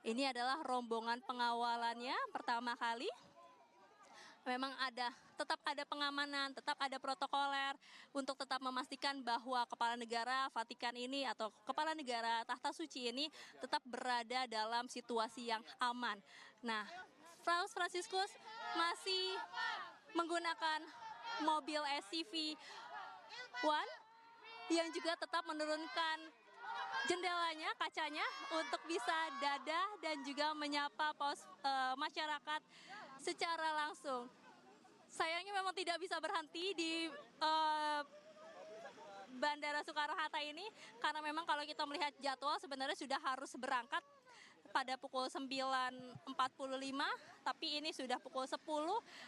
Ini adalah rombongan pengawalannya pertama kali. Memang tetap ada pengamanan, tetap ada protokoler untuk tetap memastikan bahwa kepala negara Vatikan ini atau kepala negara Tahta Suci ini tetap berada dalam situasi yang aman. Nah, Paus Fransiskus masih menggunakan mobil SUV One yang juga tetap menurunkan jendelanya, kacanya untuk bisa dadah dan juga menyapa masyarakat secara langsung. Sayangnya memang tidak bisa berhenti di Bandara Soekarno-Hatta ini karena memang kalau kita melihat jadwal sebenarnya sudah harus berangkat pada pukul 9.45, tapi ini sudah pukul 10.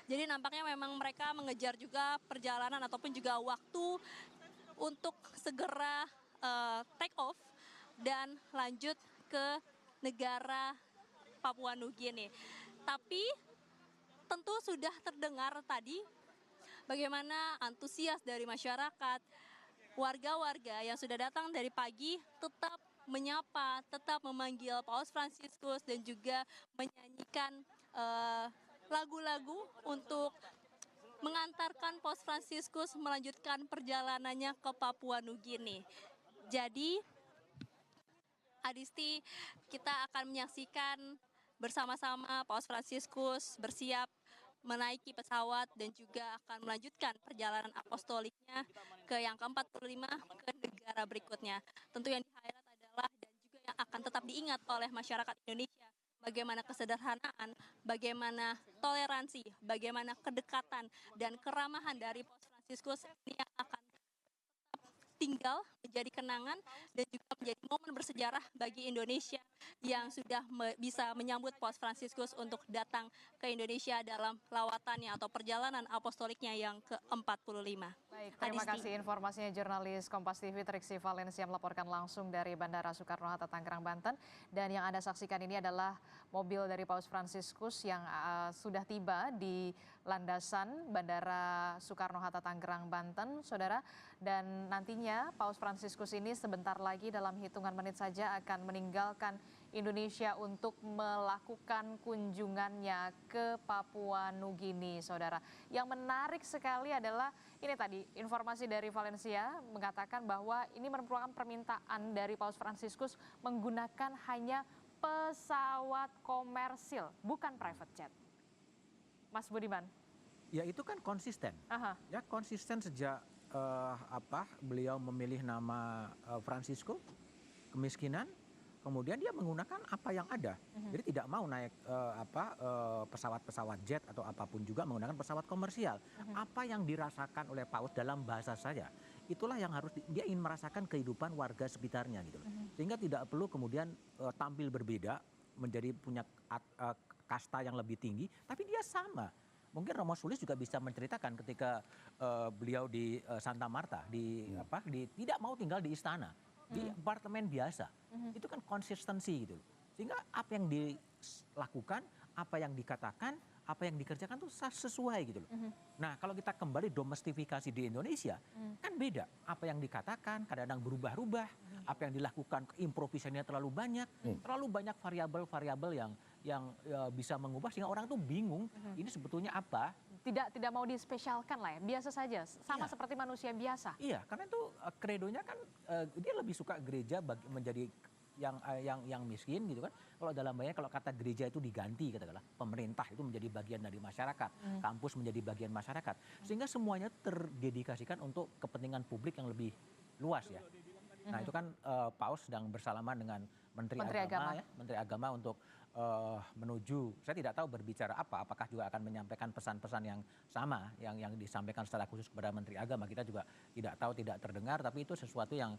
Jadi nampaknya memang mereka mengejar juga perjalanan ataupun juga waktu untuk segera take off dan lanjut ke negara Papua Nugini. Tapi tentu sudah terdengar tadi bagaimana antusias dari masyarakat, warga-warga yang sudah datang dari pagi tetap menyapa, tetap memanggil Paus Fransiskus dan juga menyanyikan lagu-lagu untuk mengantarkan Paus Fransiskus melanjutkan perjalanannya ke Papua Nugini. Jadi, Adisti, kita akan menyaksikan bersama-sama Paus Fransiskus bersiap menaiki pesawat dan juga akan melanjutkan perjalanan apostoliknya ke yang ke-45 ke negara berikutnya. Tentu yang di-highlight adalah dan juga yang akan tetap diingat oleh masyarakat Indonesia, bagaimana kesederhanaan, bagaimana toleransi, bagaimana kedekatan dan keramahan dari Paus Fransiskus ini yang akan tinggal menjadi kenangan dan juga menjadi momen bersejarah bagi Indonesia yang sudah bisa menyambut Paus Fransiskus untuk datang ke Indonesia dalam lawatannya atau perjalanan apostoliknya yang ke-45. Baik, terima kasih informasinya jurnalis Kompas TV Triksi Valencia melaporkan langsung dari Bandara Soekarno-Hatta Tangerang, Banten. Dan yang Anda saksikan ini adalah mobil dari Paus Fransiskus yang sudah tiba di landasan Bandara Soekarno-Hatta Tangerang, Banten, saudara. Dan nantinya Paus Fransiskus ini sebentar lagi dalam hitungan menit saja akan meninggalkan Indonesia untuk melakukan kunjungannya ke Papua Nugini, saudara. Yang menarik sekali adalah ini tadi informasi dari Valencia mengatakan bahwa ini merupakan permintaan dari Paus Fransiskus menggunakan hanya pesawat komersil, bukan private jet. Mas Budiman. Ya itu kan konsisten. Ya konsisten sejak beliau memilih nama Francisco, kemiskinan. Kemudian dia menggunakan apa yang ada. Jadi tidak mau naik pesawat-pesawat jet atau apapun juga menggunakan pesawat komersial. Apa yang dirasakan oleh Paus dalam bahasa saya, itulah yang harus dia ingin merasakan kehidupan warga sekitarnya gitu loh. Sehingga tidak perlu kemudian tampil berbeda, menjadi punya kasta yang lebih tinggi, tapi dia sama. Mungkin Romo Sulis juga bisa menceritakan ketika beliau di Santa Marta tidak mau tinggal di istana. Di apartemen biasa, itu kan konsistensi gitu loh. Sehingga apa yang dilakukan, apa yang dikatakan, apa yang dikerjakan tuh sesuai gitu loh. Nah kalau kita kembali domestifikasi di Indonesia, kan beda. Apa yang dikatakan kadang-kadang berubah-ubah, apa yang dilakukan improvisasinya terlalu banyak variabel-variabel yang bisa mengubah sehingga orang tuh bingung ini sebetulnya apa. Tidak mau dispesialkan lah ya, biasa saja, sama seperti manusia biasa. Iya, karena itu kredonya kan dia lebih suka gereja menjadi yang miskin gitu kan. Kalau dalam banyak kalau kata gereja itu diganti katakanlah, pemerintah itu menjadi bagian dari masyarakat, kampus menjadi bagian masyarakat, sehingga semuanya terdedikasikan untuk kepentingan publik yang lebih luas ya. Nah itu kan Paus sedang bersalaman dengan Menteri Agama untuk menuju, saya tidak tahu berbicara apakah juga akan menyampaikan pesan-pesan yang sama yang disampaikan secara khusus kepada Menteri Agama, kita juga tidak tahu, tidak terdengar, tapi itu sesuatu yang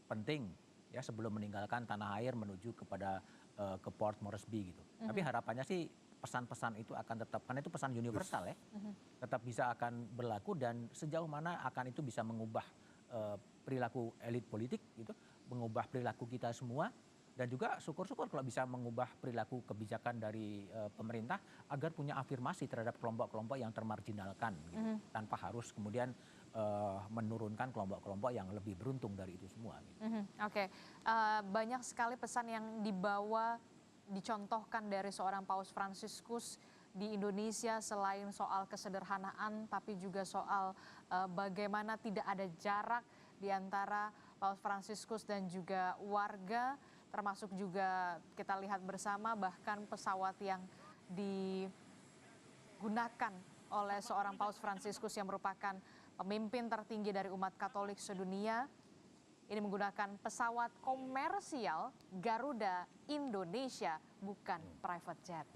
penting ya sebelum meninggalkan tanah air menuju ke Port Moresby gitu. Tapi harapannya sih pesan-pesan itu akan tetap, karena itu pesan universal ya, tetap bisa akan berlaku dan sejauh mana akan itu bisa mengubah perilaku elit politik gitu, mengubah perilaku kita semua. Dan juga syukur-syukur kalau bisa mengubah perilaku kebijakan dari pemerintah agar punya afirmasi terhadap kelompok-kelompok yang termarginalkan gitu. Tanpa harus kemudian menurunkan kelompok-kelompok yang lebih beruntung dari itu semua. Oke. Banyak sekali pesan yang dicontohkan dari seorang Paus Fransiskus di Indonesia selain soal kesederhanaan, tapi juga soal bagaimana tidak ada jarak di antara Paus Fransiskus dan juga warga, termasuk juga kita lihat bersama bahkan pesawat yang digunakan oleh seorang Paus Fransiskus yang merupakan pemimpin tertinggi dari umat Katolik sedunia. Ini menggunakan pesawat komersial Garuda Indonesia, bukan private jet.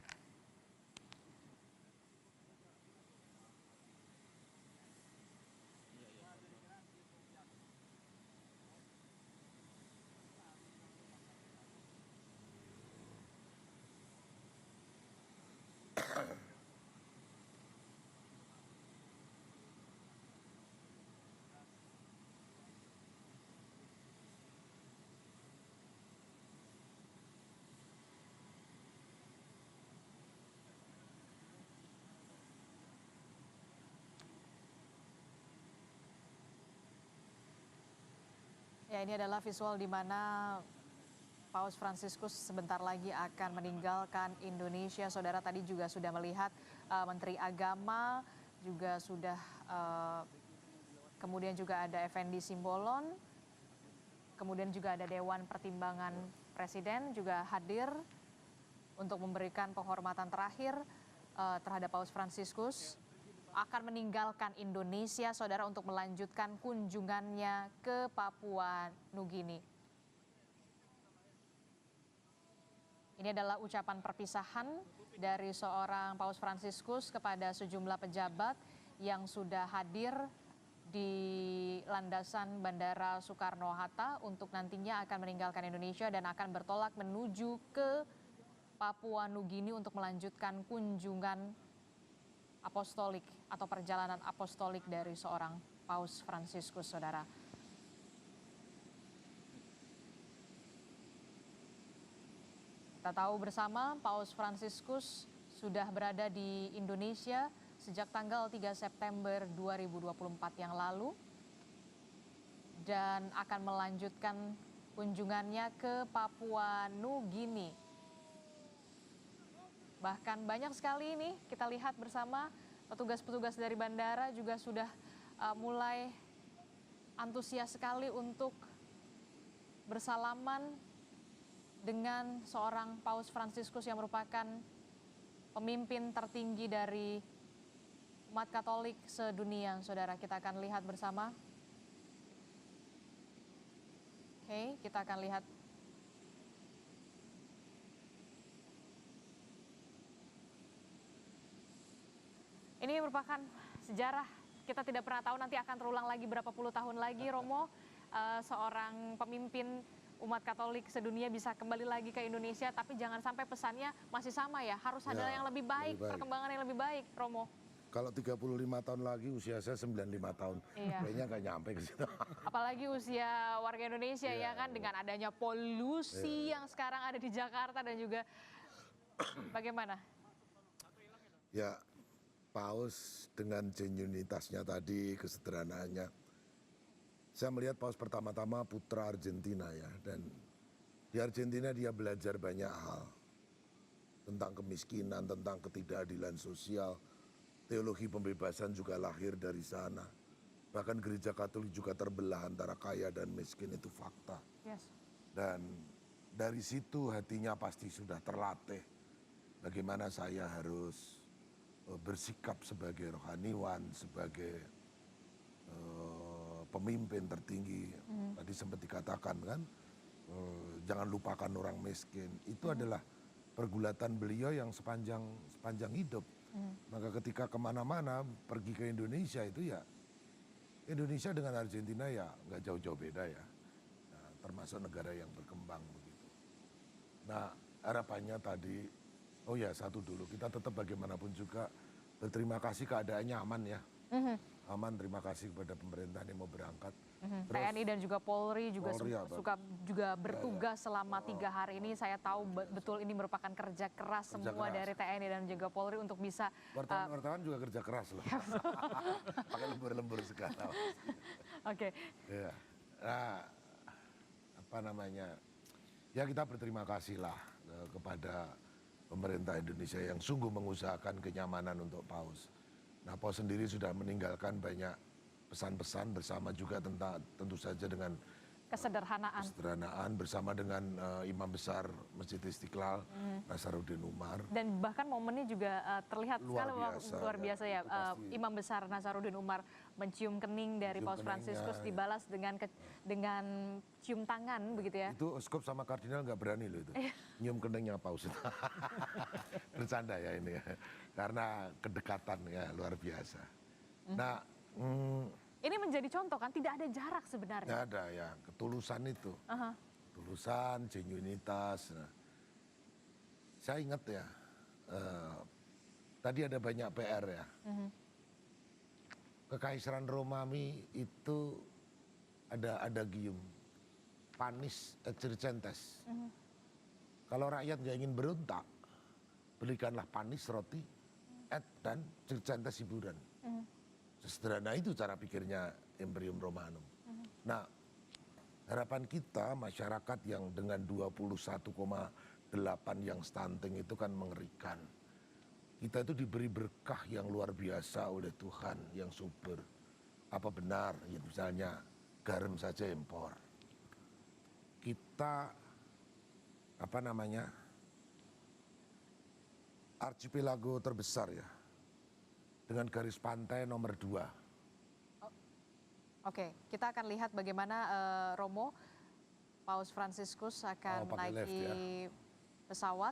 Ya, ini adalah visual di mana Paus Fransiskus sebentar lagi akan meninggalkan Indonesia. Saudara tadi juga sudah melihat Menteri Agama juga sudah, kemudian juga ada Effendi Simbolon, kemudian juga ada Dewan Pertimbangan Presiden juga hadir untuk memberikan penghormatan terakhir terhadap Paus Fransiskus. Akan meninggalkan Indonesia, saudara, untuk melanjutkan kunjungannya ke Papua Nugini. Ini adalah ucapan perpisahan dari seorang Paus Fransiskus kepada sejumlah pejabat yang sudah hadir di landasan Bandara Soekarno-Hatta untuk nantinya akan meninggalkan Indonesia dan akan bertolak menuju ke Papua Nugini untuk melanjutkan kunjungan apostolik atau perjalanan apostolik dari seorang Paus Fransiskus, saudara. Kita tahu bersama Paus Fransiskus sudah berada di Indonesia sejak tanggal 3 September 2024 yang lalu dan akan melanjutkan kunjungannya ke Papua Nugini. Bahkan banyak sekali ini kita lihat bersama petugas-petugas dari bandara juga sudah mulai antusias sekali untuk bersalaman dengan seorang Paus Fransiskus yang merupakan pemimpin tertinggi dari umat Katolik sedunia. Saudara, kita akan lihat bersama. Oke, kita akan lihat. Ini merupakan sejarah, kita tidak pernah tahu nanti akan terulang lagi berapa puluh tahun lagi, Romo, seorang pemimpin umat Katolik sedunia bisa kembali lagi ke Indonesia, tapi jangan sampai pesannya masih sama ya, harus ada yang lebih baik, perkembangan yang lebih baik, Romo. Kalau 35 tahun lagi usia saya 95 tahun, kayaknya nggak nyampe ke situ. Apalagi usia warga Indonesia ya kan, dengan adanya polusi yang sekarang ada di Jakarta dan juga bagaimana? Ya, Paus dengan genuinitasnya tadi, kesederhanaannya. Saya melihat Paus pertama-tama putra Argentina ya, dan di Argentina dia belajar banyak hal. Tentang kemiskinan, tentang ketidakadilan sosial, teologi pembebasan juga lahir dari sana. Bahkan gereja Katolik juga terbelah antara kaya dan miskin, itu fakta. Yes. Dan dari situ hatinya pasti sudah terlatih. Bagaimana saya harus bersikap sebagai rohaniwan, sebagai pemimpin tertinggi. Tadi sempat dikatakan kan, jangan lupakan orang miskin. Itu adalah pergulatan beliau yang sepanjang hidup. Maka ketika kemana-mana pergi ke Indonesia itu ya, Indonesia dengan Argentina ya nggak jauh-jauh beda ya. Nah, termasuk negara yang berkembang begitu. Nah, harapannya tadi, oh ya satu dulu, kita tetap bagaimanapun juga berterima kasih keadaannya aman ya. aman, terima kasih kepada pemerintah yang mau berangkat. Terus, TNI dan juga Polri juga bertugas selama 3 hari ini. Saya tahu betul ini merupakan kerja keras semua dari TNI dan juga Polri untuk bisa. Wartawan juga kerja keras loh. Pakai lembur-lembur segala. Oke. Ya. Nah, apa namanya? Ya kita berterima kasih lah kepada pemerintah Indonesia yang sungguh mengusahakan kenyamanan untuk Paus. Nah, Paus sendiri sudah meninggalkan banyak pesan-pesan bersama juga tentu saja dengan kesederhanaan bersama dengan Imam Besar Masjid Istiqlal, Nasaruddin Umar. Dan bahkan momennya juga terlihat luar biasa ya. Imam Besar Nasaruddin Umar mencium kening dari Paus Fransiskus dibalas dengan cium tangan begitu ya. Itu uskup sama kardinal nggak berani loh itu. Nyium keningnya Paus. Bercanda ya ini ya. Karena kedekatan ya luar biasa. Nah, ini menjadi contoh kan, tidak ada jarak sebenarnya. Tidak ada ya, ketulusan itu. Ketulusan, genuinitas. Nah, saya ingat ya, tadi ada banyak PR ya. Kekaisaran Romawi itu ada adagium, panis et circenses. Kalau rakyat nggak ingin berontak, belikanlah panis roti, dan circenses hiburan. Sesederhana itu cara pikirnya Imperium Romanum. Nah, harapan kita masyarakat yang dengan 21,8 yang stunting itu kan mengerikan. Kita itu diberi berkah yang luar biasa oleh Tuhan yang subur. Apa benar ya misalnya garam saja impor. Kita archipelago terbesar ya. Dengan garis pantai nomor 2. Oke, kita akan lihat bagaimana Romo, Paus Fransiskus akan naiki pesawat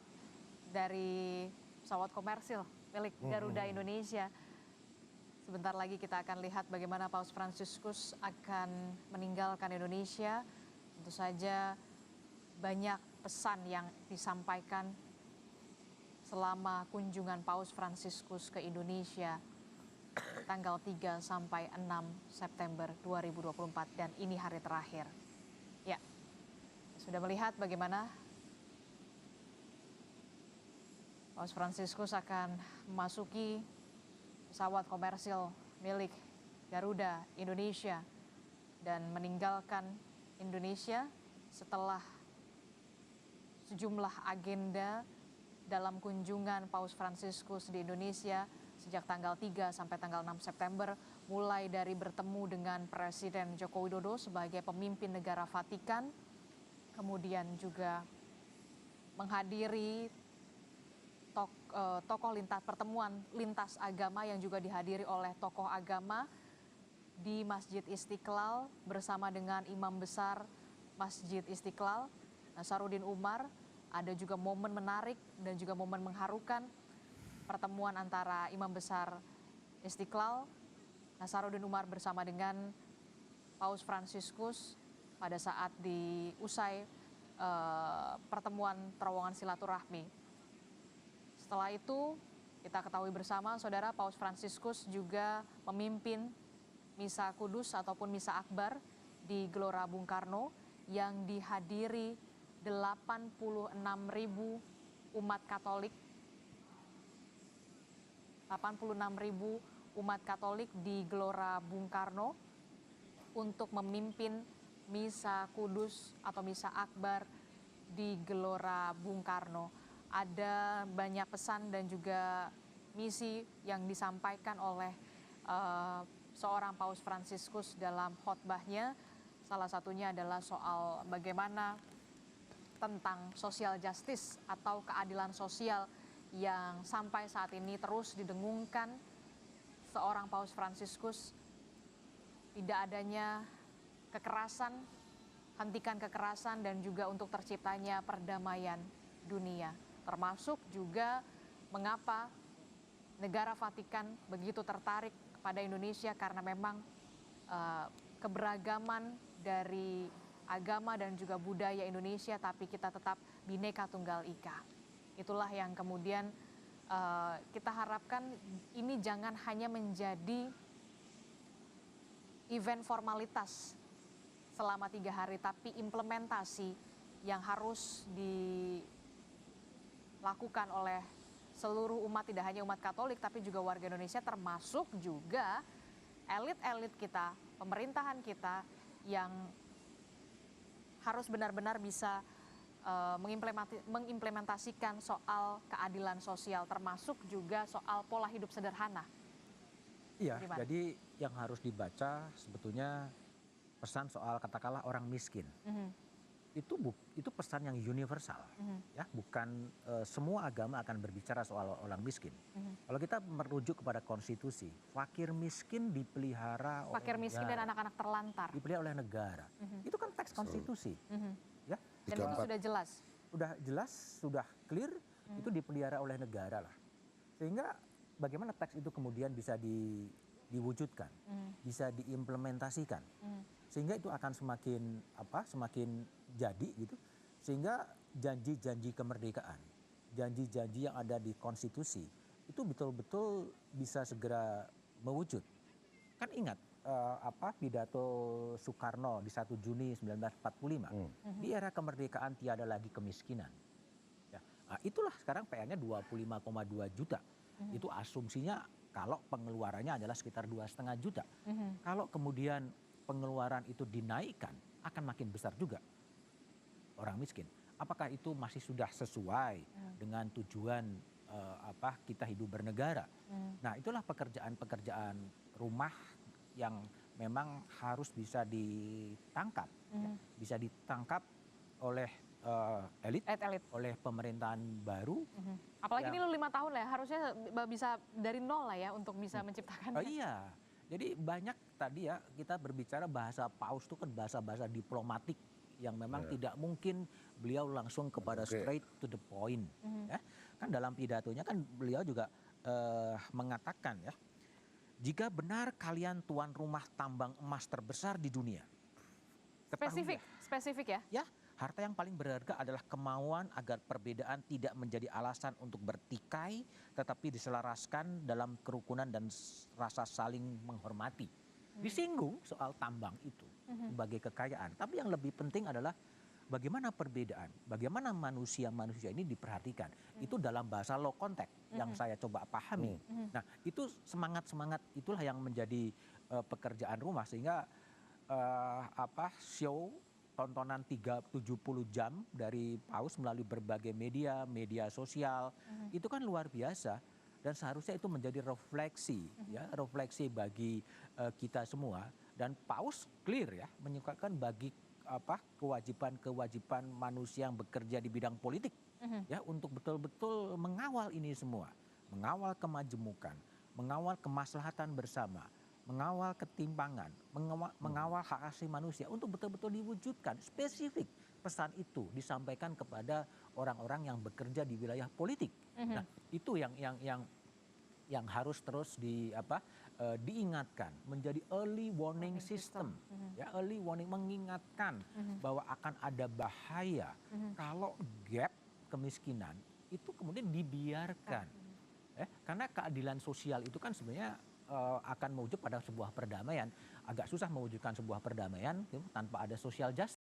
dari pesawat komersil milik Garuda Indonesia. Sebentar lagi kita akan lihat bagaimana Paus Fransiskus akan meninggalkan Indonesia. Tentu saja banyak pesan yang disampaikan selama kunjungan Paus Fransiskus ke Indonesia tanggal 3 sampai 6 September 2024 dan ini hari terakhir. Ya, sudah melihat bagaimana Paus Fransiskus akan memasuki pesawat komersil milik Garuda Indonesia dan meninggalkan Indonesia setelah sejumlah agenda dalam kunjungan Paus Fransiskus di Indonesia sejak tanggal 3 sampai tanggal 6 September, mulai dari bertemu dengan Presiden Joko Widodo sebagai pemimpin negara Vatikan, kemudian juga menghadiri pertemuan lintas agama yang juga dihadiri oleh tokoh agama di Masjid Istiqlal bersama dengan Imam Besar Masjid Istiqlal, Nasaruddin Umar. Ada juga momen menarik dan juga momen mengharukan pertemuan antara Imam Besar Istiqlal, Nasaruddin Umar bersama dengan Paus Fransiskus pada saat diusai pertemuan terowongan silaturahmi. Setelah itu kita ketahui bersama saudara, Paus Fransiskus juga memimpin Misa Kudus ataupun Misa Akbar di Gelora Bung Karno yang dihadiri 86.000 umat Katolik. 86.000 umat Katolik di Gelora Bung Karno untuk memimpin Misa Kudus atau Misa Akbar di Gelora Bung Karno. Ada banyak pesan dan juga misi yang disampaikan oleh seorang Paus Fransiskus dalam khotbahnya. Salah satunya adalah soal bagaimana tentang social justice atau keadilan sosial yang sampai saat ini terus didengungkan seorang Paus Fransiskus. Tidak adanya kekerasan, hentikan kekerasan dan juga untuk terciptanya perdamaian dunia. Termasuk juga mengapa negara Vatikan begitu tertarik kepada Indonesia karena memang keberagaman dari agama dan juga budaya Indonesia, tapi kita tetap Bhinneka Tunggal Ika. Itulah yang kemudian kita harapkan ini jangan hanya menjadi event formalitas selama 3 hari, tapi implementasi yang harus dilakukan oleh seluruh umat, tidak hanya umat Katolik, tapi juga warga Indonesia, termasuk juga elit-elit kita, pemerintahan kita yang harus benar-benar bisa mengimplementasikan soal keadilan sosial, termasuk juga soal pola hidup sederhana. Iya, Gimana? jadi yang harus dibaca sebetulnya pesan soal katakanlah orang miskin. Itu pesan yang universal, ya, bukan semua agama akan berbicara soal orang miskin. Kalau kita merujuk kepada konstitusi, fakir miskin dipelihara oleh Fakir miskin dan negara, anak-anak terlantar. dipelihara oleh negara. Itu kan teks konstitusi, ya. Dan itu sudah jelas. Sudah jelas, sudah clear, itu dipelihara oleh negara lah. Sehingga bagaimana teks itu kemudian bisa diwujudkan, bisa diimplementasikan. Sehingga itu akan semakin jadi gitu. Sehingga janji-janji kemerdekaan, janji-janji yang ada di konstitusi itu betul-betul bisa segera mewujud. Kan ingat pidato Soekarno di 1 Juni 1945. Di era kemerdekaan tiada lagi kemiskinan. Ya, nah, itulah sekarang PR-nya 25,2 juta. Itu asumsinya kalau pengeluarannya adalah sekitar 2,5 juta. Kalau kemudian pengeluaran itu dinaikkan, akan makin besar juga orang miskin. Apakah itu masih sudah sesuai dengan tujuan kita hidup bernegara? Nah, itulah pekerjaan-pekerjaan rumah yang memang harus bisa ditangkap, ya, bisa ditangkap oleh elit, oleh pemerintahan baru. Apalagi ini lu 5 tahun lah ya, harusnya bisa dari nol lah ya untuk bisa menciptakannya. Iya, jadi banyak tadi ya kita berbicara bahasa Paus itu kan bahasa-bahasa diplomatik yang memang tidak mungkin beliau langsung kepada straight to the point. Ya. Kan dalam pidatonya kan beliau juga mengatakan ya, jika benar kalian tuan rumah tambang emas terbesar di dunia. Spesifik ya? Ya, harta yang paling berharga adalah kemauan agar perbedaan tidak menjadi alasan untuk bertikai, tetapi diselaraskan dalam kerukunan dan rasa saling menghormati. Disinggung soal tambang itu sebagai kekayaan. Tapi yang lebih penting adalah bagaimana perbedaan, bagaimana manusia-manusia ini diperhatikan. Itu dalam bahasa low context yang saya coba pahami. Nah, itu semangat-semangat itulah yang menjadi pekerjaan rumah, sehingga show tontonan 70 jam dari Paus melalui berbagai media sosial, itu kan luar biasa. Dan seharusnya itu menjadi refleksi, ya, refleksi bagi kita semua. Dan Paus clear ya, menyukakan bagi kewajiban manusia yang bekerja di bidang politik, ya, untuk betul-betul mengawal ini semua, mengawal kemajemukan, mengawal kemaslahatan bersama, mengawal ketimpangan, mengawal hak asasi manusia untuk betul-betul diwujudkan. Spesifik pesan itu disampaikan kepada orang-orang yang bekerja di wilayah politik. Nah, itu yang harus terus diingatkan, menjadi early warning system. Ya, early warning, mengingatkan bahwa akan ada bahaya kalau gap kemiskinan itu kemudian dibiarkan. Karena keadilan sosial itu kan sebenarnya akan mewujud pada sebuah perdamaian. Agak susah mewujudkan sebuah perdamaian tanpa ada social justice.